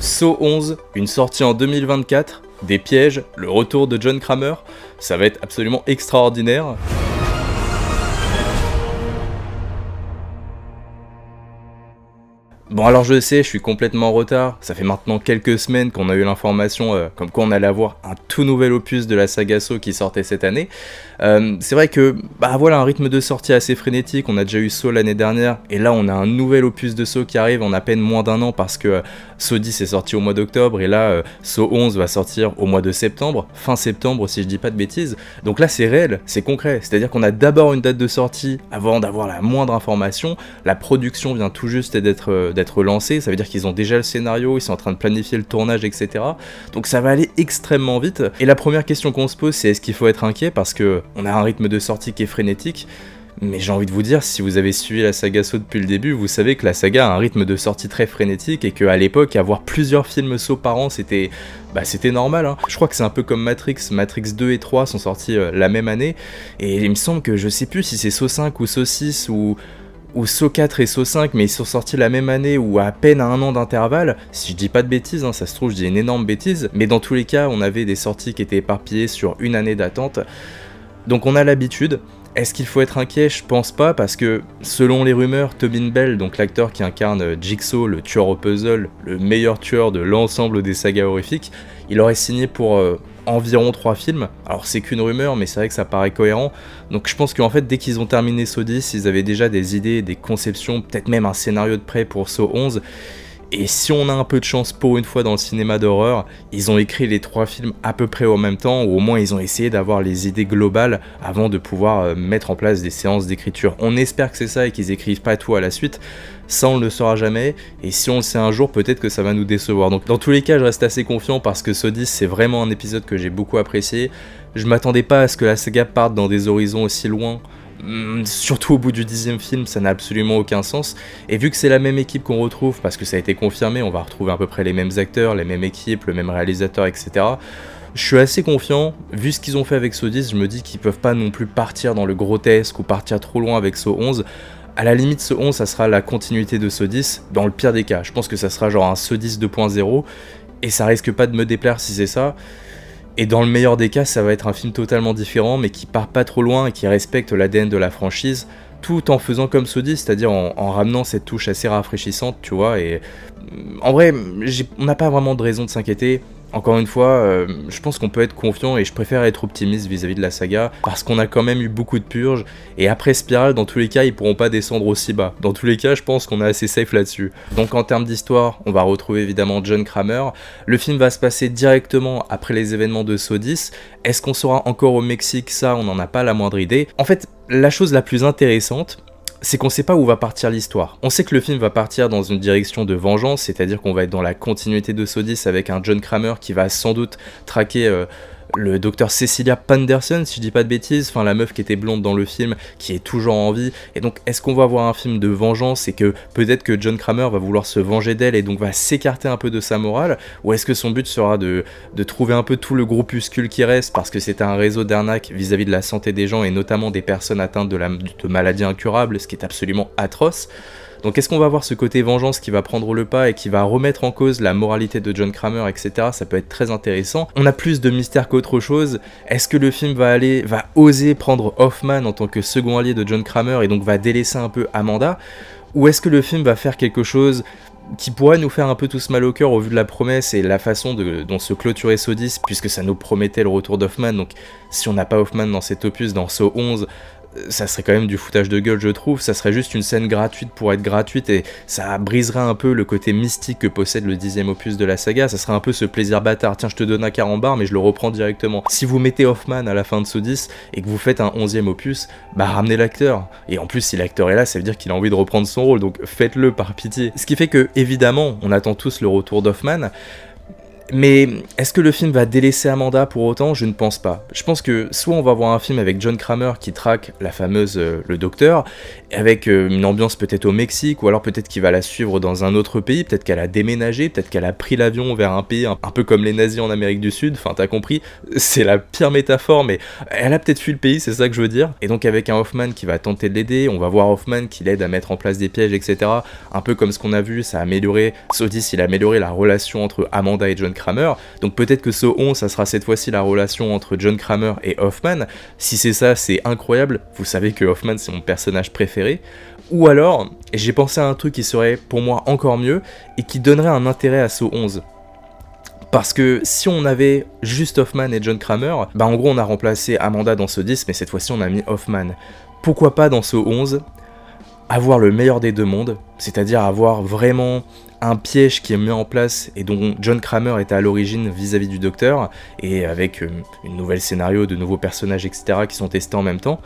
Saw 11, une sortie en 2024, des pièges, le retour de John Kramer, ça va être absolument extraordinaire. Bon alors je sais, je suis complètement en retard, ça fait maintenant quelques semaines qu'on a eu l'information comme quoi on allait avoir un tout nouvel opus de la saga Saw qui sortait cette année. C'est vrai que, bah voilà, un rythme de sortie assez frénétique, on a déjà eu Saw l'année dernière, et là on a un nouvel opus de Saw qui arrive en à peine moins d'un an parce que Saw 10 est sorti au mois d'octobre, et là Saw 11 va sortir au mois de septembre, fin septembre si je dis pas de bêtises. Donc là c'est réel, c'est concret, c'est-à-dire qu'on a d'abord une date de sortie avant d'avoir la moindre information, la production vient tout juste d'être lancée, ça veut dire qu'ils ont déjà le scénario, ils sont en train de planifier le tournage, etc. Donc ça va aller extrêmement vite, et la première question qu'on se pose c'est est-ce qu'il faut être inquiet parce que on a un rythme de sortie qui est frénétique. Mais j'ai envie de vous dire, si vous avez suivi la saga Saw depuis le début, vous savez que la saga a un rythme de sortie très frénétique et qu'à l'époque, avoir plusieurs films Saw par an, c'était normal. Hein. Je crois que c'est un peu comme Matrix 2 et 3 sont sortis la même année, et il me semble que je sais plus si c'est Saw 5 ou Saw 6 ou Saw 4 et Saw 5, mais ils sont sortis la même année ou à peine à un an d'intervalle. Si je dis pas de bêtises, hein, ça se trouve je dis une énorme bêtise, mais dans tous les cas, on avait des sorties qui étaient éparpillées sur une année d'attente. Donc on a l'habitude. Est-ce qu'il faut être inquiet? Je pense pas, parce que selon les rumeurs, Tobin Bell, donc l'acteur qui incarne Jigsaw, le tueur au puzzle, le meilleur tueur de l'ensemble des sagas horrifiques, il aurait signé pour environ 3 films. Alors c'est qu'une rumeur, mais c'est vrai que ça paraît cohérent. Donc je pense qu'en fait, dès qu'ils ont terminé Saw 10, ils avaient déjà des idées, des conceptions, peut-être même un scénario de prêt pour Saw 11. Et si on a un peu de chance pour une fois dans le cinéma d'horreur, ils ont écrit les 3 films à peu près en même temps, ou au moins ils ont essayé d'avoir les idées globales avant de pouvoir mettre en place des séances d'écriture. On espère que c'est ça et qu'ils écrivent pas tout à la suite, ça on ne le saura jamais, et si on le sait un jour, peut-être que ça va nous décevoir. Donc dans tous les cas, je reste assez confiant parce que Saw 10 c'est vraiment un épisode que j'ai beaucoup apprécié. Je m'attendais pas à ce que la saga parte dans des horizons aussi loin. Surtout au bout du 10e film, ça n'a absolument aucun sens, et vu que c'est la même équipe qu'on retrouve, parce que ça a été confirmé, on va retrouver à peu près les mêmes acteurs, les mêmes équipes, le même réalisateur, etc. Je suis assez confiant, vu ce qu'ils ont fait avec Saw 10, je me dis qu'ils peuvent pas non plus partir dans le grotesque ou partir trop loin avec Saw 11. À la limite, Saw 11, ça sera la continuité de Saw 10, dans le pire des cas. Je pense que ça sera genre un Saw 10 2.0, et ça risque pas de me déplaire si c'est ça. Et dans le meilleur des cas, ça va être un film totalement différent, mais qui part pas trop loin et qui respecte l'ADN de la franchise, tout en faisant comme Saw 10, c'est-à-dire en ramenant cette touche assez rafraîchissante, tu vois. Et en vrai, on n'a pas vraiment de raison de s'inquiéter. Encore une fois, je pense qu'on peut être confiant, et je préfère être optimiste vis-à-vis de la saga, parce qu'on a quand même eu beaucoup de purges, et après Spiral, dans tous les cas, ils pourront pas descendre aussi bas. Dans tous les cas, je pense qu'on est assez safe là-dessus. Donc en termes d'histoire, on va retrouver évidemment John Kramer. Le film va se passer directement après les événements de Saw 10. Est-ce qu'on sera encore au Mexique? Ça, on n'en a pas la moindre idée. En fait, la chose la plus intéressante, c'est qu'on sait pas où va partir l'histoire. On sait que le film va partir dans une direction de vengeance, c'est-à-dire qu'on va être dans la continuité de Saw 10 avec un John Kramer qui va sans doute traquer le docteur Cecilia Panderson, si je dis pas de bêtises, enfin la meuf qui était blonde dans le film, qui est toujours en vie. Et donc est-ce qu'on va avoir un film de vengeance et que peut-être que John Kramer va vouloir se venger d'elle et donc va s'écarter un peu de sa morale, ou est-ce que son but sera de trouver un peu tout le groupuscule qui reste, parce que c'est un réseau d'arnaques vis-à-vis de la santé des gens et notamment des personnes atteintes de maladies incurables, ce qui est absolument atroce. Donc est-ce qu'on va avoir ce côté vengeance qui va prendre le pas et qui va remettre en cause la moralité de John Kramer, etc. Ça peut être très intéressant. On a plus de mystère qu'autre chose. Est-ce que le film va oser prendre Hoffman en tant que second allié de John Kramer et donc va délaisser un peu Amanda? Ou est-ce que le film va faire quelque chose qui pourrait nous faire un peu tous mal au cœur au vu de la promesse et la façon dont se clôturait Saw 10, puisque ça nous promettait le retour d'Hoffman. Donc si on n'a pas Hoffman dans cet opus, dans Saw 11, ça serait quand même du foutage de gueule, je trouve. Ça serait juste une scène gratuite pour être gratuite, et ça briserait un peu le côté mystique que possède le 10e opus de la saga. Ça serait un peu ce plaisir bâtard, tiens je te donne un carambar mais je le reprends directement. Si vous mettez Hoffman à la fin de Saw 10 et que vous faites un 11e opus, bah ramenez l'acteur. Et en plus si l'acteur est là, ça veut dire qu'il a envie de reprendre son rôle, donc faites-le par pitié. Ce qui fait que évidemment on attend tous le retour d'Hoffman. Mais est-ce que le film va délaisser Amanda pour autant? Je ne pense pas. Je pense que soit on va voir un film avec John Kramer qui traque la fameuse le docteur, avec une ambiance peut-être au Mexique, ou alors peut-être qu'il va la suivre dans un autre pays, peut-être qu'elle a déménagé, peut-être qu'elle a pris l'avion vers un pays un peu comme les nazis en Amérique du Sud, enfin t'as compris, c'est la pire métaphore, mais elle a peut-être fui le pays, c'est ça que je veux dire. Et donc avec un Hoffman qui va tenter de l'aider, on va voir Hoffman qui l'aide à mettre en place des pièges, etc. Un peu comme ce qu'on a vu, ça a amélioré, Sodis il a amélioré la relation entre Amanda et John Kramer, donc peut-être que Saw 11 ça sera cette fois-ci la relation entre John Kramer et Hoffman. Si c'est ça, c'est incroyable, vous savez que Hoffman c'est mon personnage préféré. Ou alors, j'ai pensé à un truc qui serait pour moi encore mieux et qui donnerait un intérêt à Saw 11. Parce que si on avait juste Hoffman et John Kramer, bah en gros on a remplacé Amanda dans Saw 10, mais cette fois-ci on a mis Hoffman. Pourquoi pas dans Saw 11 avoir le meilleur des deux mondes, c'est-à-dire avoir vraiment un piège qui est mis en place et dont John Kramer était à l'origine vis-à-vis du docteur, et avec une nouvelle scénario, de nouveaux personnages, etc. qui sont testés en même temps,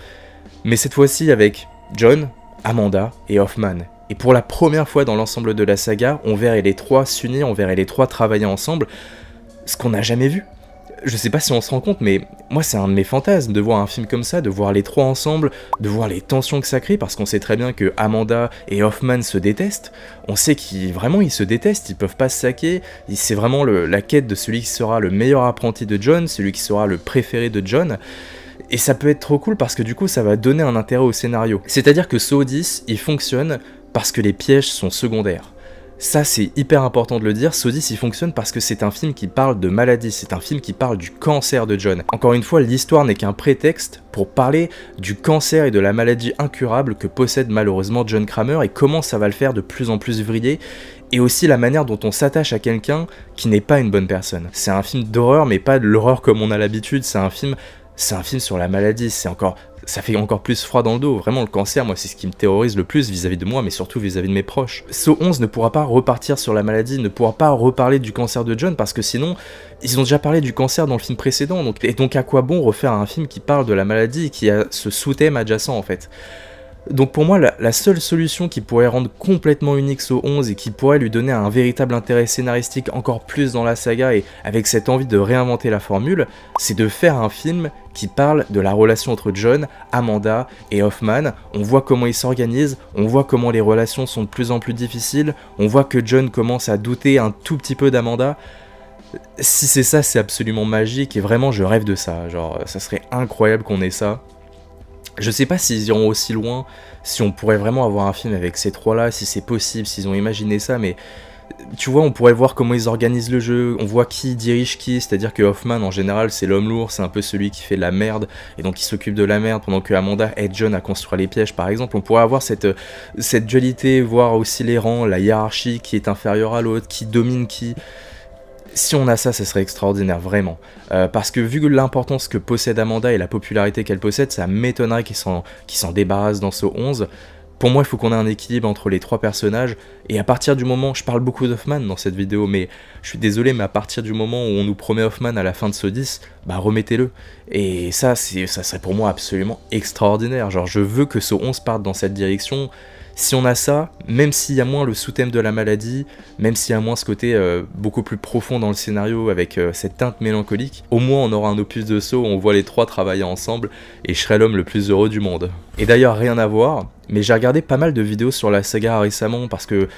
mais cette fois-ci avec John, Amanda et Hoffman. Et pour la première fois dans l'ensemble de la saga, on verrait les trois s'unir, on verrait les trois travailler ensemble, ce qu'on n'a jamais vu. Je sais pas si on se rend compte, mais moi c'est un de mes fantasmes de voir un film comme ça, de voir les trois ensemble, de voir les tensions que ça crée, parce qu'on sait très bien que Amanda et Hoffman se détestent, on sait qu'ils se détestent, ils peuvent pas se saquer, c'est vraiment la quête de celui qui sera le meilleur apprenti de John, celui qui sera le préféré de John, et ça peut être trop cool parce que du coup ça va donner un intérêt au scénario. C'est-à-dire que Saw 10, il fonctionne parce que les pièges sont secondaires. Ça c'est hyper important de le dire, Saw 10 il fonctionne parce que c'est un film qui parle de maladie, c'est un film qui parle du cancer de John. Encore une fois, l'histoire n'est qu'un prétexte pour parler du cancer et de la maladie incurable que possède malheureusement John Kramer et comment ça va le faire de plus en plus vriller, et aussi la manière dont on s'attache à quelqu'un qui n'est pas une bonne personne. C'est un film d'horreur mais pas de l'horreur comme on a l'habitude, c'est un film sur la maladie, ça fait encore plus froid dans le dos. Vraiment, le cancer, moi, c'est ce qui me terrorise le plus vis-à-vis de moi, mais surtout vis-à-vis de mes proches. Saw 11 ne pourra pas repartir sur la maladie, ne pourra pas reparler du cancer de John, parce que sinon, ils ont déjà parlé du cancer dans le film précédent, et donc à quoi bon refaire un film qui parle de la maladie et qui a ce sous-thème adjacent, en fait. Donc pour moi, la seule solution qui pourrait rendre complètement unique Saw 11 et qui pourrait lui donner un véritable intérêt scénaristique encore plus dans la saga et avec cette envie de réinventer la formule, c'est de faire un film qui parle de la relation entre John, Amanda et Hoffman. On voit comment ils s'organisent, on voit comment les relations sont de plus en plus difficiles, on voit que John commence à douter un tout petit peu d'Amanda. Si c'est ça, c'est absolument magique et vraiment je rêve de ça, genre ça serait incroyable qu'on ait ça. Je sais pas s'ils iront aussi loin, si on pourrait vraiment avoir un film avec ces trois-là, si c'est possible, s'ils ont imaginé ça, mais tu vois, on pourrait voir comment ils organisent le jeu, on voit qui dirige qui, c'est-à-dire que Hoffman, en général, c'est l'homme lourd, c'est un peu celui qui fait la merde, et donc il s'occupe de la merde, pendant que Amanda aide John à construire les pièges, par exemple. On pourrait avoir cette dualité, voir aussi les rangs, la hiérarchie qui est inférieure à l'autre, qui domine qui... Si on a ça, ça serait extraordinaire, vraiment. Parce que vu l'importance que possède Amanda et la popularité qu'elle possède, ça m'étonnerait qu'ils s'en débarrassent dans Saw 11. Pour moi, il faut qu'on ait un équilibre entre les trois personnages, et à partir du moment... Je parle beaucoup d'Hoffman dans cette vidéo, mais je suis désolé, mais à partir du moment où on nous promet Hoffman à la fin de Saw 10, bah remettez-le. Et ça serait pour moi absolument extraordinaire. Genre, je veux que Saw 11 parte dans cette direction. Si on a ça, même s'il y a moins le sous-thème de la maladie, même s'il y a moins ce côté beaucoup plus profond dans le scénario avec cette teinte mélancolique, au moins on aura un opus de Saw où on voit les trois travailler ensemble et je serai l'homme le plus heureux du monde. Et d'ailleurs, rien à voir, mais j'ai regardé pas mal de vidéos sur la saga récemment parce que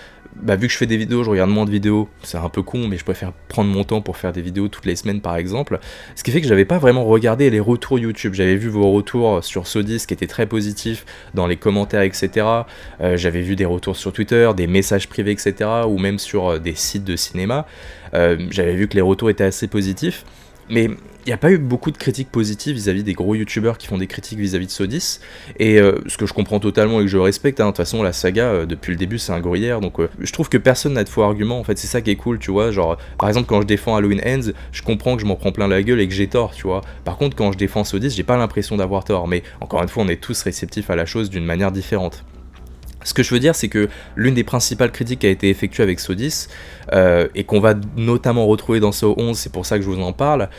vu que je fais des vidéos, je regarde moins de vidéos, c'est un peu con, mais je préfère prendre mon temps pour faire des vidéos toutes les semaines par exemple, ce qui fait que j'avais pas vraiment regardé les retours YouTube, j'avais vu vos retours sur Saw 10 qui étaient très positifs dans les commentaires, etc. J'avais vu des retours sur Twitter, des messages privés, etc. ou même sur des sites de cinéma, j'avais vu que les retours étaient assez positifs, mais il n'y a pas eu beaucoup de critiques positives vis-à-vis des gros youtubeurs qui font des critiques vis-à-vis de Saw 10, et ce que je comprends totalement et que je respecte, hein. De toute façon la saga, depuis le début c'est un gruyère, donc je trouve que personne n'a de faux arguments, en fait c'est ça qui est cool, tu vois, genre par exemple quand je défends Halloween Ends, je comprends que je m'en prends plein la gueule et que j'ai tort, tu vois, par contre quand je défends Saw 10, j'ai pas l'impression d'avoir tort, mais encore une fois on est tous réceptifs à la chose d'une manière différente. Ce que je veux dire, c'est que l'une des principales critiques qui a été effectuée avec Saw 10, et qu'on va notamment retrouver dans Saw 11, c'est pour ça que je vous en parle,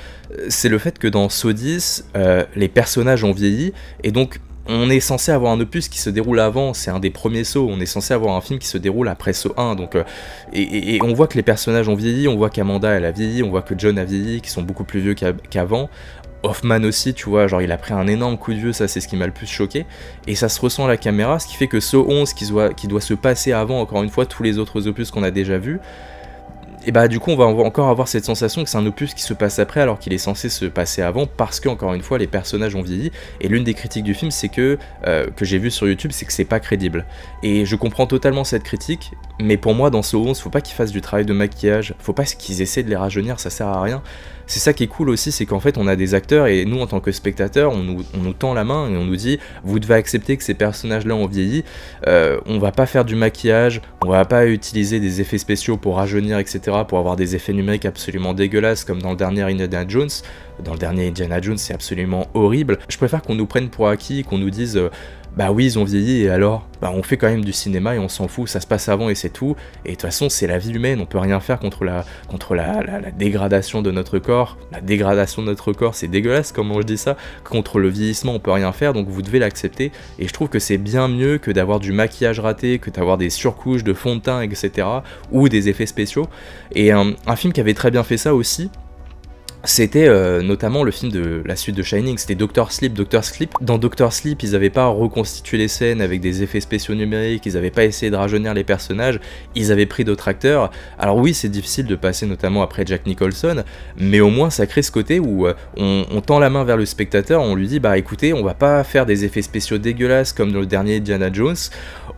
c'est le fait que dans Saw 10, les personnages ont vieilli, et donc on est censé avoir un opus qui se déroule avant, c'est un des premiers Saw, on est censé avoir un film qui se déroule après Saw 1, donc et on voit que les personnages ont vieilli, on voit qu'Amanda elle a vieilli, on voit que John a vieilli, qu'ils sont beaucoup plus vieux qu'avant. Hoffman aussi, tu vois, genre il a pris un énorme coup de vieux, ça c'est ce qui m'a le plus choqué, et ça se ressent à la caméra, ce qui fait que Saw 11 qui doit se passer avant, encore une fois, tous les autres opus qu'on a déjà vus, et bah du coup on va encore avoir cette sensation que c'est un opus qui se passe après alors qu'il est censé se passer avant, parce que encore une fois les personnages ont vieilli, et l'une des critiques du film c'est que j'ai vu sur YouTube, c'est que c'est pas crédible, et je comprends totalement cette critique, mais pour moi dans Saw 11 faut pas qu'ils fassent du travail de maquillage, faut pas qu'ils essaient de les rajeunir, ça sert à rien. C'est ça qui est cool aussi, c'est qu'en fait on a des acteurs et nous en tant que spectateurs on nous tend la main et on nous dit vous devez accepter que ces personnages là ont vieilli, on va pas faire du maquillage, on va pas utiliser des effets spéciaux pour rajeunir etc, pour avoir des effets numériques absolument dégueulasses comme dans le dernier Indiana Jones. Dans le dernier Indiana Jones c'est absolument horrible. Je préfère qu'on nous prenne pour acquis, qu'on nous dise bah oui ils ont vieilli et alors bah on fait quand même du cinéma et on s'en fout, ça se passe avant et c'est tout, et de toute façon c'est la vie humaine, on peut rien faire contre la dégradation de notre corps, la dégradation de notre corps c'est dégueulasse comment je dis ça, contre le vieillissement on peut rien faire donc vous devez l'accepter, et je trouve que c'est bien mieux que d'avoir du maquillage raté, que d'avoir des surcouches de fond de teint etc, ou des effets spéciaux, et un film qui avait très bien fait ça aussi, c'était notamment le film de la suite de Shining, c'était Dr. Sleep. Dans Dr. Sleep, ils n'avaient pas reconstitué les scènes avec des effets spéciaux numériques, ils n'avaient pas essayé de rajeunir les personnages, ils avaient pris d'autres acteurs. Alors oui, c'est difficile de passer notamment après Jack Nicholson, mais au moins ça crée ce côté où on tend la main vers le spectateur, on lui dit bah écoutez, on va pas faire des effets spéciaux dégueulasses comme dans le dernier Indiana Jones,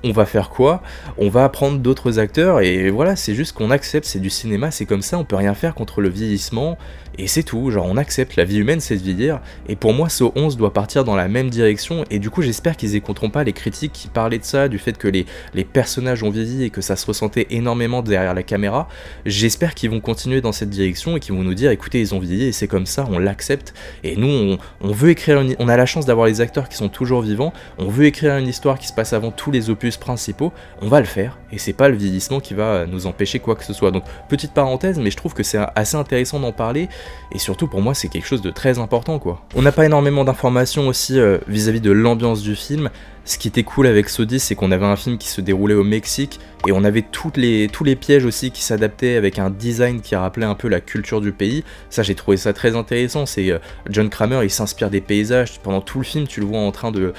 on va faire quoi? On va prendre d'autres acteurs, et voilà, c'est juste qu'on accepte, c'est du cinéma, c'est comme ça, on peut rien faire contre le vieillissement, et c'est tout, genre on accepte, la vie humaine c'est de vieillir, et pour moi Saw 11 doit partir dans la même direction, et du coup j'espère qu'ils écouteront pas les critiques qui parlaient de ça, du fait que les personnages ont vieilli et que ça se ressentait énormément derrière la caméra. J'espère qu'ils vont continuer dans cette direction et qu'ils vont nous dire écoutez ils ont vieilli et c'est comme ça, on l'accepte, et nous on veut écrire on a la chance d'avoir les acteurs qui sont toujours vivants, on veut écrire une histoire qui se passe avant tous les opus principaux, on va le faire, et c'est pas le vieillissement qui va nous empêcher quoi que ce soit. Donc petite parenthèse, mais je trouve que c'est assez intéressant d'en parler, et surtout pour moi c'est quelque chose de très important quoi. On n'a pas énormément d'informations aussi vis-à-vis de l'ambiance du film. Ce qui était cool avec Saw 10, c'est qu'on avait un film qui se déroulait au Mexique, et on avait tous les pièges aussi qui s'adaptaient avec un design qui rappelait un peu la culture du pays. Ça j'ai trouvé ça très intéressant, c'est John Kramer il s'inspire des paysages, pendant tout le film tu le vois en train de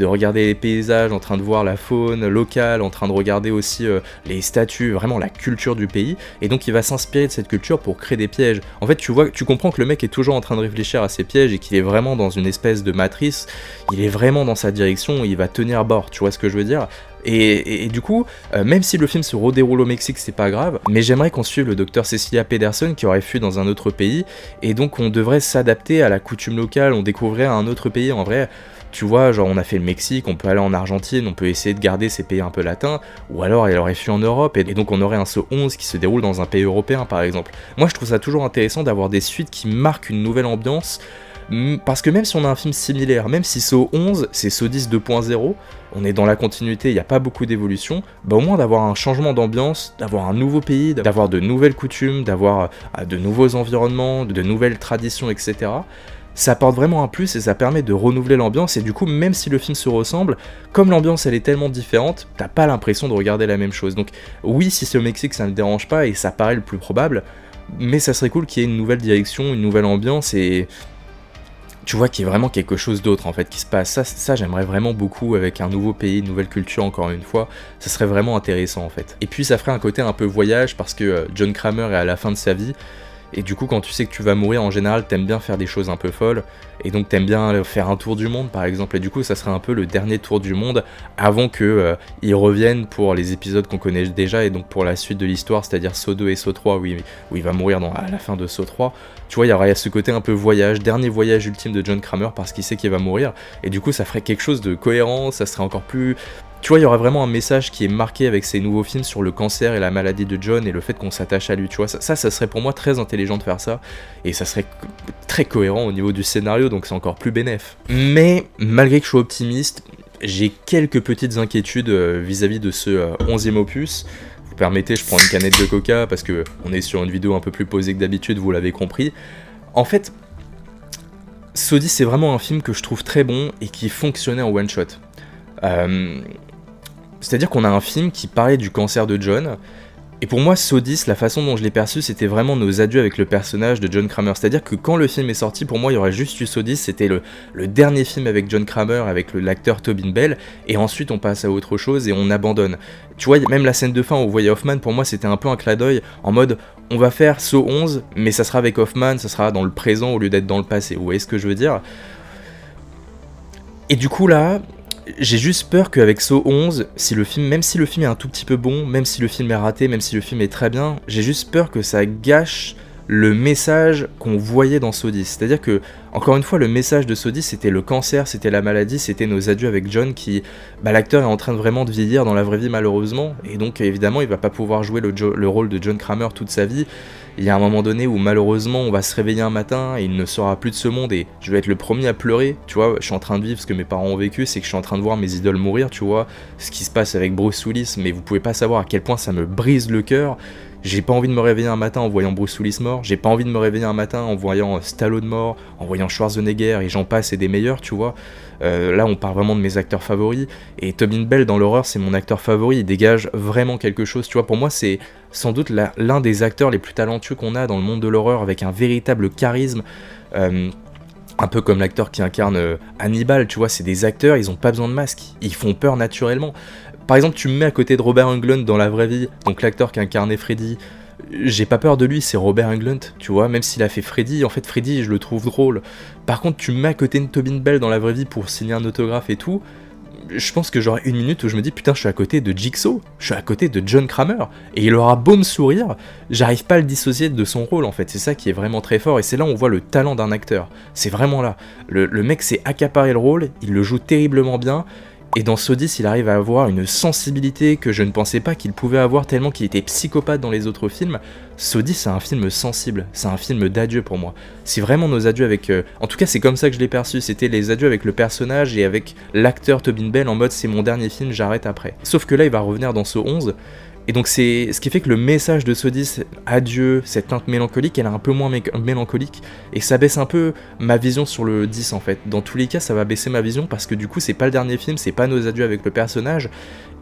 regarder les paysages, en train de voir la faune locale, en train de regarder aussi les statues, vraiment la culture du pays, et donc il va s'inspirer de cette culture pour créer des pièges. En fait tu comprends que le mec est toujours en train de réfléchir à ses pièges et qu'il est vraiment dans une espèce de matrice, il est vraiment dans sa direction, il va tenir bord, tu vois ce que je veux dire. Et du coup, même si le film se redéroule au Mexique, c'est pas grave, mais j'aimerais qu'on suive le docteur Cecilia Pederson qui aurait fui dans un autre pays, et donc on devrait s'adapter à la coutume locale, on découvrirait un autre pays en vrai. Tu vois, genre on a fait le Mexique, on peut aller en Argentine, on peut essayer de garder ces pays un peu latins, ou alors elle aurait fui en Europe, et donc on aurait un Saw 11 qui se déroule dans un pays européen par exemple. Moi je trouve ça toujours intéressant d'avoir des suites qui marquent une nouvelle ambiance, parce que même si on a un film similaire, même si Saw 11 c'est Saw 10 2.0, on est dans la continuité, il n'y a pas beaucoup d'évolution, bah au moins d'avoir un changement d'ambiance, d'avoir un nouveau pays, d'avoir de nouvelles coutumes, d'avoir de nouveaux environnements, de nouvelles traditions, etc. Ça apporte vraiment un plus et ça permet de renouveler l'ambiance, et du coup même si le film se ressemble, comme l'ambiance elle est tellement différente, t'as pas l'impression de regarder la même chose. Donc oui, si c'est au Mexique ça ne me dérange pas et ça paraît le plus probable, mais ça serait cool qu'il y ait une nouvelle direction, une nouvelle ambiance, et tu vois qu'il y ait vraiment quelque chose d'autre en fait qui se passe. Ça j'aimerais vraiment beaucoup, avec un nouveau pays, une nouvelle culture encore une fois, ça serait vraiment intéressant en fait. Et puis ça ferait un côté un peu voyage, parce que John Kramer est à la fin de sa vie, et du coup quand tu sais que tu vas mourir en général t'aimes bien faire des choses un peu folles, et donc t'aimes bien faire un tour du monde par exemple, et du coup ça serait un peu le dernier tour du monde avant que ils reviennent pour les épisodes qu'on connaît déjà, et donc pour la suite de l'histoire, c'est-à-dire Saw 2 et Saw 3 où il va mourir à la fin de Saw 3. Tu vois, il y aurait ce côté un peu voyage, dernier voyage ultime de John Kramer parce qu'il sait qu'il va mourir, et du coup ça ferait quelque chose de cohérent, ça serait encore plus... Tu vois, il y aurait vraiment un message qui est marqué avec ces nouveaux films sur le cancer et la maladie de John et le fait qu'on s'attache à lui, tu vois. Ça serait pour moi très intelligent de faire ça, et ça serait très cohérent au niveau du scénario, donc c'est encore plus bénef. Mais malgré que je sois optimiste, j'ai quelques petites inquiétudes vis-à-vis de ce 11e opus. Vous permettez, je prends une canette de coca parce que on est sur une vidéo un peu plus posée que d'habitude, vous l'avez compris. En fait, Sodis, c'est vraiment un film que je trouve très bon et qui fonctionnait en one shot. C'est-à-dire qu'on a un film qui parlait du cancer de John, et pour moi, Sodis, la façon dont je l'ai perçu, c'était vraiment nos adieux avec le personnage de John Kramer. C'est-à-dire que quand le film est sorti, pour moi, il y aurait juste eu Sodis, c'était le dernier film avec John Kramer, avec l'acteur Tobin Bell, et ensuite on passe à autre chose et on abandonne. Tu vois, même la scène de fin où vous voyez Hoffman, pour moi, c'était un peu un clin d'œil, en mode, on va faire Saw 11, mais ça sera avec Hoffman, ça sera dans le présent au lieu d'être dans le passé. Vous voyez ce que je veux dire? Et du coup là, j'ai juste peur qu'avec Saw 11, même si le film est un tout petit peu bon, même si le film est raté, même si le film est très bien, j'ai juste peur que ça gâche le message qu'on voyait dans Saw 10. C'est-à-dire que, encore une fois, le message de Saw 10, c'était le cancer, c'était la maladie, c'était nos adieux avec John qui... l'acteur est en train vraiment de vieillir dans la vraie vie malheureusement, et donc évidemment il va pas pouvoir jouer le rôle de John Kramer toute sa vie. Il y a un moment donné où malheureusement on va se réveiller un matin et il ne sera plus de ce monde et je vais être le premier à pleurer, tu vois, je suis en train de vivre ce que mes parents ont vécu, c'est que je suis en train de voir mes idoles mourir, tu vois, ce qui se passe avec Bruce Willis, mais vous pouvez pas savoir à quel point ça me brise le cœur. J'ai pas envie de me réveiller un matin en voyant Bruce Willis mort, j'ai pas envie de me réveiller un matin en voyant Stallone mort, en voyant Schwarzenegger et j'en passe et des meilleurs, tu vois. Là on parle vraiment de mes acteurs favoris, et Tobin Bell dans l'horreur c'est mon acteur favori, il dégage vraiment quelque chose, tu vois, pour moi c'est sans doute l'un des acteurs les plus talentueux qu'on a dans le monde de l'horreur, avec un véritable charisme, un peu comme l'acteur qui incarne Hannibal, tu vois, c'est des acteurs, ils ont pas besoin de masque, ils font peur naturellement. Par exemple, tu me mets à côté de Robert Englund dans la vraie vie, donc l'acteur qui incarnait Freddy, j'ai pas peur de lui, c'est Robert Englund, tu vois, même s'il a fait Freddy, en fait Freddy je le trouve drôle. Par contre, tu me mets à côté de Tobin Bell dans la vraie vie pour signer un autographe et tout, je pense que j'aurai une minute où je me dis putain je suis à côté de Jigsaw, je suis à côté de John Kramer, et il aura beau me sourire, j'arrive pas à le dissocier de son rôle en fait, c'est ça qui est vraiment très fort, et c'est là où on voit le talent d'un acteur, c'est vraiment là, le mec s'est accaparé le rôle, il le joue terriblement bien, et dans Saw 10, il arrive à avoir une sensibilité que je ne pensais pas qu'il pouvait avoir tellement qu'il était psychopathe dans les autres films. Saw 10, c'est un film sensible, c'est un film d'adieu pour moi. C'est vraiment nos adieux avec... En tout cas, c'est comme ça que je l'ai perçu, c'était les adieux avec le personnage et avec l'acteur Tobin Bell en mode c'est mon dernier film, j'arrête après. Sauf que là, il va revenir dans Saw 11, et donc c'est ce qui fait que le message de Saw 10, adieu, cette teinte mélancolique, elle est un peu moins mélancolique, et ça baisse un peu ma vision sur le 10 en fait. Dans tous les cas, ça va baisser ma vision parce que du coup, c'est pas le dernier film, c'est pas nos adieux avec le personnage,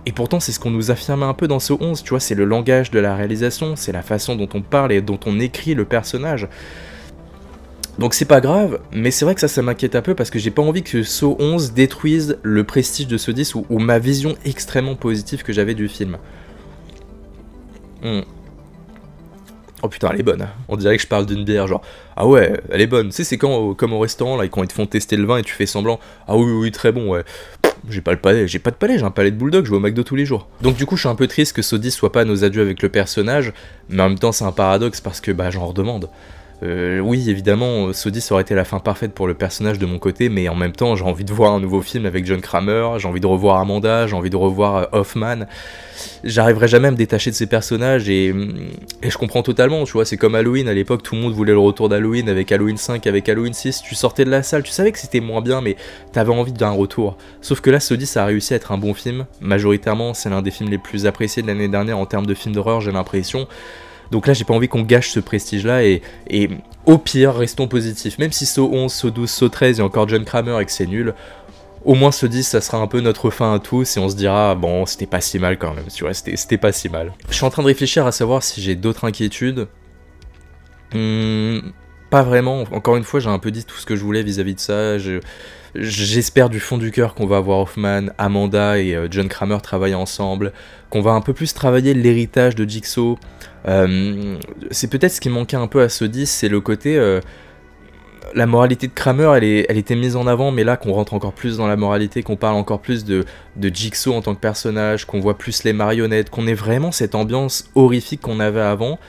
et pourtant c'est ce qu'on nous affirmait un peu dans Saw 11, tu vois, c'est le langage de la réalisation, c'est la façon dont on parle et dont on écrit le personnage. Donc c'est pas grave, mais c'est vrai que ça m'inquiète un peu parce que j'ai pas envie que Saw 11 détruise le prestige de Saw 10 ou ma vision extrêmement positive que j'avais du film. Oh putain, elle est bonne. On dirait que je parle d'une bière, genre ah ouais, elle est bonne. Tu sais, c'est comme au restaurant là, quand ils te font tester le vin et tu fais semblant. Ah oui, oui, très bon, ouais. J'ai pas le palais, j'ai pas de palais, j'ai un palais de bulldog, je vais au McDo tous les jours. Donc du coup, je suis un peu triste que Saw 10 soit pas nos adieux avec le personnage, mais en même temps, c'est un paradoxe parce que bah j'en redemande. Oui, évidemment, Saw 10 aurait été la fin parfaite pour le personnage de mon côté, mais en même temps, j'ai envie de voir un nouveau film avec John Kramer, j'ai envie de revoir Amanda, j'ai envie de revoir Hoffman. J'arriverai jamais à me détacher de ces personnages et je comprends totalement, tu vois, c'est comme Halloween, à l'époque, tout le monde voulait le retour d'Halloween, avec Halloween 5, avec Halloween 6, tu sortais de la salle, tu savais que c'était moins bien, mais t'avais envie d'un retour. Sauf que là, Saw 10 a réussi à être un bon film, majoritairement, c'est l'un des films les plus appréciés de l'année dernière en termes de films d'horreur, j'ai l'impression. Donc là, j'ai pas envie qu'on gâche ce prestige-là, et au pire, restons positifs. Même si Saw 11, Saw 12, Saw 13, il y a encore John Kramer et que c'est nul, au moins Saw 10, ça sera un peu notre fin à tous, et on se dira, bon, c'était pas si mal quand même, tu vois, c'était pas si mal. Je suis en train de réfléchir à savoir si j'ai d'autres inquiétudes. Pas vraiment, encore une fois, j'ai un peu dit tout ce que je voulais vis-à-vis de ça, j'espère du fond du cœur qu'on va avoir Hoffman, Amanda et John Kramer travailler ensemble, qu'on va un peu plus travailler l'héritage de Jigsaw. C'est peut-être ce qui manquait un peu à Saw 10, c'est le côté... la moralité de Kramer, elle était mise en avant, mais là qu'on rentre encore plus dans la moralité, qu'on parle encore plus de Jigsaw en tant que personnage, qu'on voit plus les marionnettes, qu'on ait vraiment cette ambiance horrifique qu'on avait avant.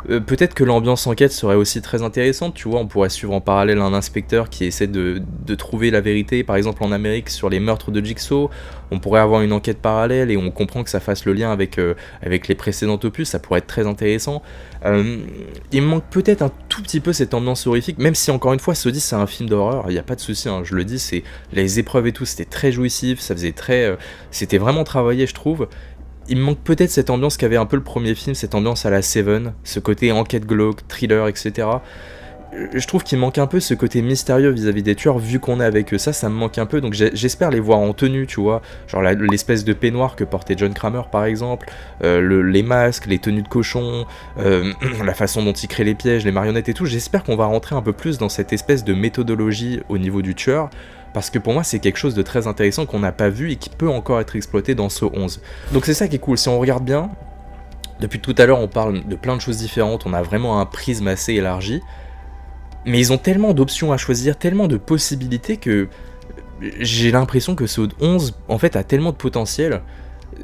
Peut-être que l'ambiance enquête serait aussi très intéressante, tu vois, on pourrait suivre en parallèle un inspecteur qui essaie de trouver la vérité, par exemple en Amérique sur les meurtres de Jigsaw, on pourrait avoir une enquête parallèle et on comprend que ça fasse le lien avec les précédents opus, ça pourrait être très intéressant. Il me manque peut-être un tout petit peu cette ambiance horrifique, même si encore une fois Saw 10 c'est un film d'horreur, il n'y a pas de souci, hein, je le dis, c'est les épreuves et tout, c'était très jouissif, ça faisait très... c'était vraiment travaillé je trouve. Il me manque peut-être cette ambiance qu'avait un peu le premier film, cette ambiance à la Seven, ce côté enquête glauque, thriller, etc. je trouve qu'il manque un peu ce côté mystérieux vis-à-vis des tueurs, vu qu'on est avec eux. Ça me manque un peu, donc j'espère les voir en tenue, tu vois. Genre l'espèce de peignoir que portait John Kramer, par exemple, les masques, les tenues de cochon, la façon dont il crée les pièges, les marionnettes et tout. J'espère qu'on va rentrer un peu plus dans cette espèce de méthodologie au niveau du tueur, parce que pour moi c'est quelque chose de très intéressant qu'on n'a pas vu et qui peut encore être exploité dans Saw 11. Donc c'est ça qui est cool, si on regarde bien, depuis tout à l'heure on parle de plein de choses différentes, on a vraiment un prisme assez élargi, mais ils ont tellement d'options à choisir, tellement de possibilités que j'ai l'impression que Saw 11 en fait a tellement de potentiel.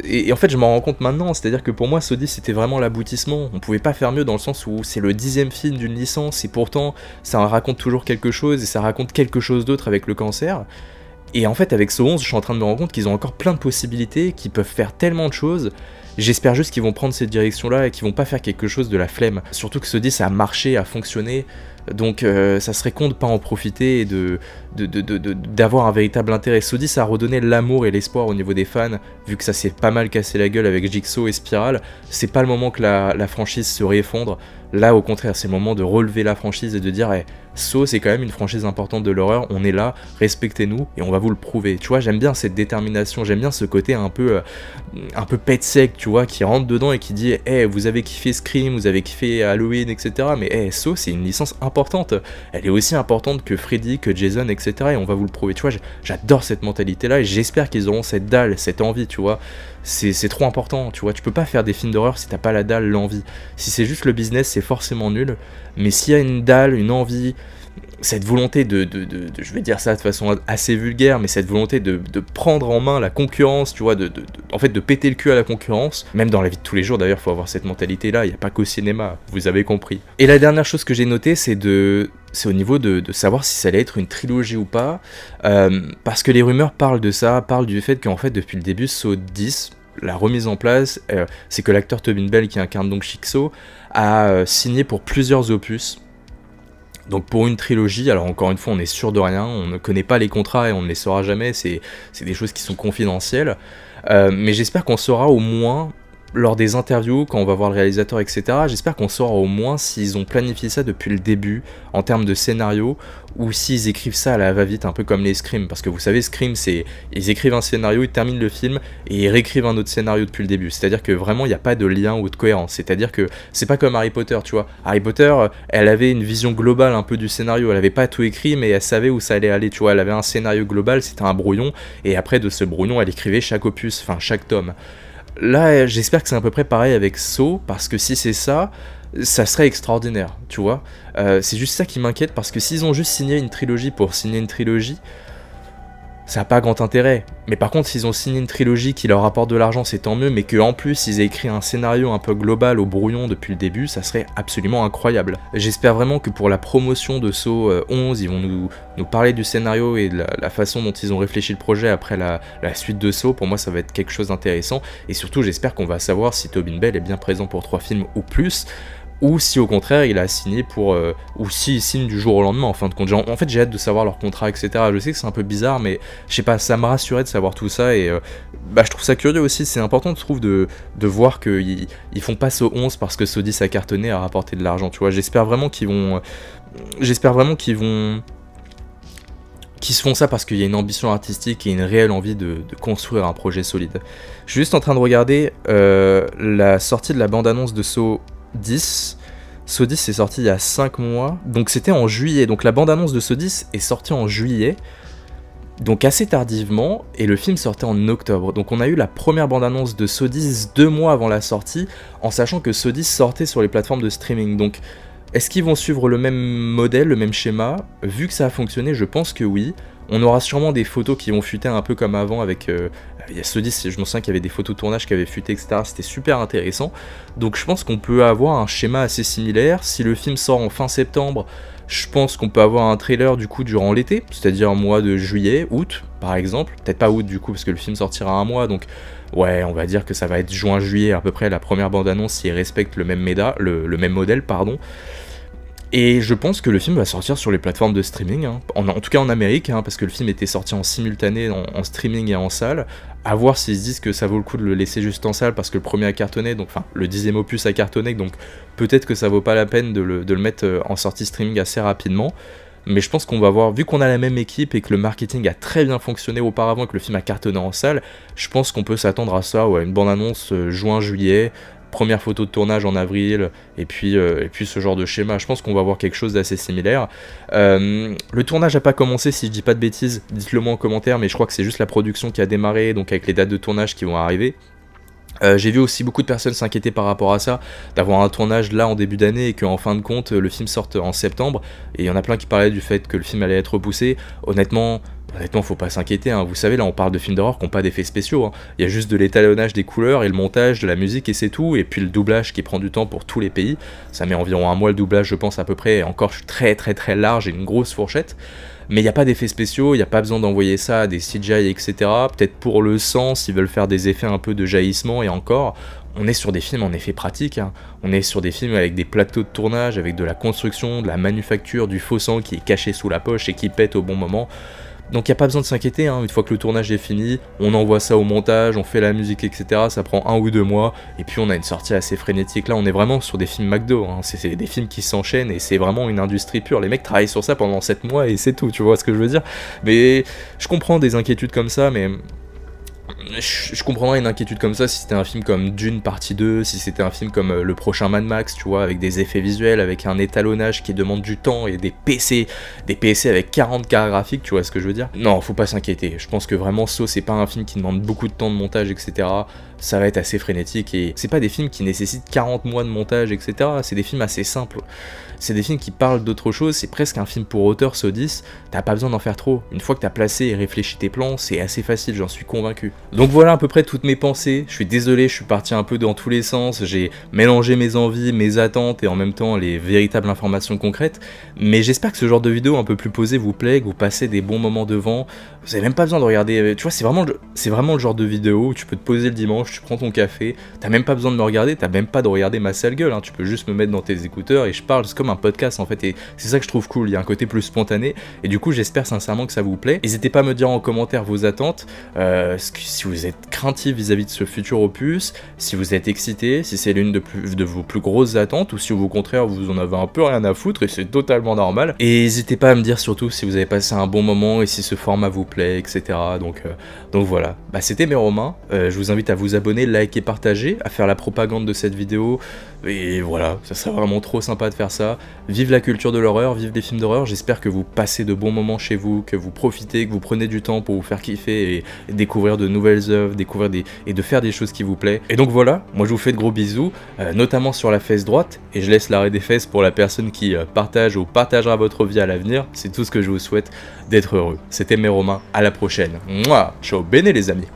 Et en fait je m'en rends compte maintenant, c'est-à-dire que pour moi Saw 10 c'était vraiment l'aboutissement, on pouvait pas faire mieux dans le sens où c'est le 10e film d'une licence et pourtant ça raconte toujours quelque chose et ça raconte quelque chose d'autre avec le cancer. Et en fait avec Saw 11 je suis en train de me rendre compte qu'ils ont encore plein de possibilités, qu'ils peuvent faire tellement de choses. J'espère juste qu'ils vont prendre cette direction-là et qu'ils vont pas faire quelque chose de la flemme. Surtout que Saw 10 a marché, a fonctionné, donc ça serait con de pas en profiter et d'avoir un véritable intérêt. Saw 10 a redonné l'amour et l'espoir au niveau des fans, vu que ça s'est pas mal cassé la gueule avec Jigsaw et Spiral. C'est pas le moment que la franchise se réeffondre. Là au contraire c'est le moment de relever la franchise et de dire hey, Saw c'est quand même une franchise importante de l'horreur, on est là, respectez-nous et on va vous le prouver. Tu vois, j'aime bien cette détermination, j'aime bien ce côté un peu pet sec, tu vois, qui rentre dedans et qui dit hey, vous avez kiffé Scream, vous avez kiffé Halloween, etc. Mais hey, Saw c'est une licence importante, elle est aussi importante que Freddy, que Jason, etc. Et on va vous le prouver. Tu vois, j'adore cette mentalité là et j'espère qu'ils auront cette dalle, cette envie, tu vois. C'est trop important, tu vois, tu peux pas faire des films d'horreur si t'as pas la dalle, l'envie. Si c'est juste le business, c'est forcément nul, mais s'il y a une dalle, une envie, cette volonté je vais dire ça de façon assez vulgaire, mais cette volonté de prendre en main la concurrence, tu vois, en fait de péter le cul à la concurrence, même dans la vie de tous les jours d'ailleurs, faut avoir cette mentalité-là, il n'y a pas qu'au cinéma, vous avez compris. Et la dernière chose que j'ai notée, c'est au niveau de savoir si ça allait être une trilogie ou pas, parce que les rumeurs parlent de ça, parlent du fait qu'en fait depuis le début, Saw 10, la remise en place, c'est que l'acteur Tobin Bell qui incarne donc Jigsaw a signé pour plusieurs opus. Donc pour une trilogie, alors encore une fois on est sûr de rien, on ne connaît pas les contrats et on ne les saura jamais, c'est des choses qui sont confidentielles, mais j'espère qu'on saura au moins lors des interviews, quand on va voir le réalisateur, etc., j'espère qu'on saura au moins s'ils ont planifié ça depuis le début, en termes de scénario, ou s'ils écrivent ça à la va-vite, un peu comme les Scream, parce que vous savez, Scream, c'est, ils écrivent un scénario, ils terminent le film, et ils réécrivent un autre scénario depuis le début, c'est-à-dire que vraiment, il n'y a pas de lien ou de cohérence, c'est-à-dire que c'est pas comme Harry Potter, tu vois, Harry Potter, elle avait une vision globale un peu du scénario, elle avait pas tout écrit, mais elle savait où ça allait aller, tu vois, elle avait un scénario global, c'était un brouillon, et après, de ce brouillon, elle écrivait chaque opus, enfin, chaque tome. Là, j'espère que c'est à peu près pareil avec Saw, parce que si c'est ça, ça serait extraordinaire, tu vois. C'est juste ça qui m'inquiète, parce que s'ils ont juste signé une trilogie pour signer une trilogie, ça n'a pas grand intérêt. Mais par contre, s'ils ont signé une trilogie qui leur apporte de l'argent, c'est tant mieux, mais qu'en plus, ils aient écrit un scénario un peu global au brouillon depuis le début, ça serait absolument incroyable. J'espère vraiment que pour la promotion de Saw 11, ils vont nous parler du scénario et de la façon dont ils ont réfléchi le projet après la suite de Saw. Pour moi, ça va être quelque chose d'intéressant. Et surtout, j'espère qu'on va savoir si Tobin Bell est bien présent pour 3 films ou plus, ou si au contraire il a signé pour ou s'il signe du jour au lendemain en fin de compte. En fait j'ai hâte de savoir leur contrat, etc. Je sais que c'est un peu bizarre, mais je sais pas, ça me rassurait de savoir tout ça, et je trouve ça curieux aussi. C'est important, je trouve, de voir qu'ils font pas Saw 11 parce que Saw 10 a cartonné, a rapporté de l'argent, tu vois. J'espère vraiment qu'ils se font ça parce qu'il y a une ambition artistique et une réelle envie de construire un projet solide. Je suis juste en train de regarder la sortie de la bande-annonce de Saw 10. Saw 10 est sorti il y a 5 mois, donc c'était en juillet, donc la bande-annonce de Saw 10 est sortie en juillet, donc assez tardivement, et le film sortait en octobre, donc on a eu la première bande-annonce de Saw 10 2 mois avant la sortie, en sachant que Saw 10 sortait sur les plateformes de streaming. Donc est-ce qu'ils vont suivre le même modèle, le même schéma? Vu que ça a fonctionné, je pense que oui. On aura sûrement des photos qui vont fuiter un peu comme avant avec... il y a Saw 10, je me souviens qu'il y avait des photos de tournage qui avaient fuité, etc. C'était super intéressant. Donc je pense qu'on peut avoir un schéma assez similaire. Si le film sort en fin septembre, je pense qu'on peut avoir un trailer du coup durant l'été, c'est-à-dire mois de juillet, août par exemple. Peut-être pas août du coup parce que le film sortira un mois, donc... Ouais, on va dire que ça va être juin-juillet à peu près la première bande-annonce si elle respecte le même modèle, pardon. Et je pense que le film va sortir sur les plateformes de streaming, hein. En tout cas en Amérique, hein, parce que le film était sorti en simultané en streaming et en salle. À voir s'ils se disent que ça vaut le coup de le laisser juste en salle, parce que le premier a cartonné, donc enfin le 10e opus a cartonné, donc peut-être que ça vaut pas la peine de le mettre en sortie streaming assez rapidement. Mais je pense qu'on va voir, vu qu'on a la même équipe et que le marketing a très bien fonctionné auparavant et que le film a cartonné en salle, je pense qu'on peut s'attendre à ça, ouais, une bande-annonce juin-juillet, première photo de tournage en avril, et puis ce genre de schéma. Je pense qu'on va voir quelque chose d'assez similaire. Le tournage n'a pas commencé, si je dis pas de bêtises, dites-le moi en commentaire, mais je crois que c'est juste la production qui a démarré, donc avec les dates de tournage qui vont arriver. J'ai vu aussi beaucoup de personnes s'inquiéter par rapport à ça, d'avoir un tournage là en début d'année et qu'en fin de compte le film sorte en septembre, et il y en a plein qui parlaient du fait que le film allait être repoussé. Honnêtement, faut pas s'inquiéter, hein. Vous savez, là on parle de films d'horreur qui n'ont pas d'effets spéciaux, hein. Il y a juste de l'étalonnage des couleurs et le montage de la musique et c'est tout, et puis le doublage qui prend du temps pour tous les pays. Ça met environ un mois le doublage je pense à peu près, et encore je suis très large et une grosse fourchette. Mais il n'y a pas d'effets spéciaux, il n'y a pas besoin d'envoyer ça à des CGI, etc. Peut-être pour le sang, s'ils veulent faire des effets un peu de jaillissement, et encore, on est sur des films en effet pratiques, hein. On est sur des films avec des plateaux de tournage, avec de la construction, de la manufacture, du faux sang qui est caché sous la poche et qui pète au bon moment. Donc il n'y a pas besoin de s'inquiéter, hein. Une fois que le tournage est fini, on envoie ça au montage, on fait la musique, etc. Ça prend 1 ou 2 mois, et puis on a une sortie assez frénétique. Là on est vraiment sur des films McDo, hein. C'est des films qui s'enchaînent, et c'est vraiment une industrie pure. Les mecs travaillent sur ça pendant 7 mois, et c'est tout, tu vois ce que je veux dire. Mais je comprends des inquiétudes comme ça, mais... Je comprendrais une inquiétude comme ça si c'était un film comme Dune partie 2, si c'était un film comme le prochain Mad Max, tu vois, avec des effets visuels, avec un étalonnage qui demande du temps et des PC avec 40 cartes graphiques, tu vois ce que je veux dire. Non, faut pas s'inquiéter, je pense que vraiment Saw c'est pas un film qui demande beaucoup de temps de montage, etc. Ça va être assez frénétique, et c'est pas des films qui nécessitent 40 mois de montage, etc. C'est des films assez simples. C'est des films qui parlent d'autre chose, c'est presque un film pour auteur Saw 10, t'as pas besoin d'en faire trop. Une fois que t'as placé et réfléchi tes plans, c'est assez facile, j'en suis convaincu. Donc voilà à peu près toutes mes pensées, je suis désolé, je suis parti un peu dans tous les sens, j'ai mélangé mes envies, mes attentes et en même temps les véritables informations concrètes, mais j'espère que ce genre de vidéo un peu plus posée vous plaît, que vous passez des bons moments devant, vous avez même pas besoin de regarder, tu vois, c'est vraiment le genre de vidéo où tu peux te poser le dimanche, tu prends ton café, t'as même pas besoin de me regarder, t'as même pas de regarder ma sale gueule, hein. Tu peux juste me mettre dans tes écouteurs et je parle, c'est comme un podcast en fait, et c'est ça que je trouve cool, il y a un côté plus spontané, et du coup j'espère sincèrement que ça vous plaît. N'hésitez pas à me dire en commentaire vos attentes, si vous êtes craintif vis-à-vis de ce futur opus, si vous êtes excité, si c'est l'une de vos plus grosses attentes, ou si au contraire vous en avez un peu rien à foutre, et c'est totalement normal. Et n'hésitez pas à me dire surtout si vous avez passé un bon moment, et si ce format vous plaît, etc. Donc voilà, bah c'était Meromain, je vous invite à vous abonner, liker, partager, à faire la propagande de cette vidéo, et voilà, ça serait vraiment trop sympa de faire ça. Vive la culture de l'horreur, vive des films d'horreur, j'espère que vous passez de bons moments chez vous, que vous profitez, que vous prenez du temps pour vous faire kiffer et découvrir de nouvelles œuvres, et de faire des choses qui vous plaisent. Et donc voilà, moi je vous fais de gros bisous, notamment sur la fesse droite, et je laisse l'arrêt des fesses pour la personne qui partage ou partagera votre vie à l'avenir, c'est tout ce que je vous souhaite, d'être heureux. C'était Meromain, à la prochaine. Mouah, ciao bene les amis.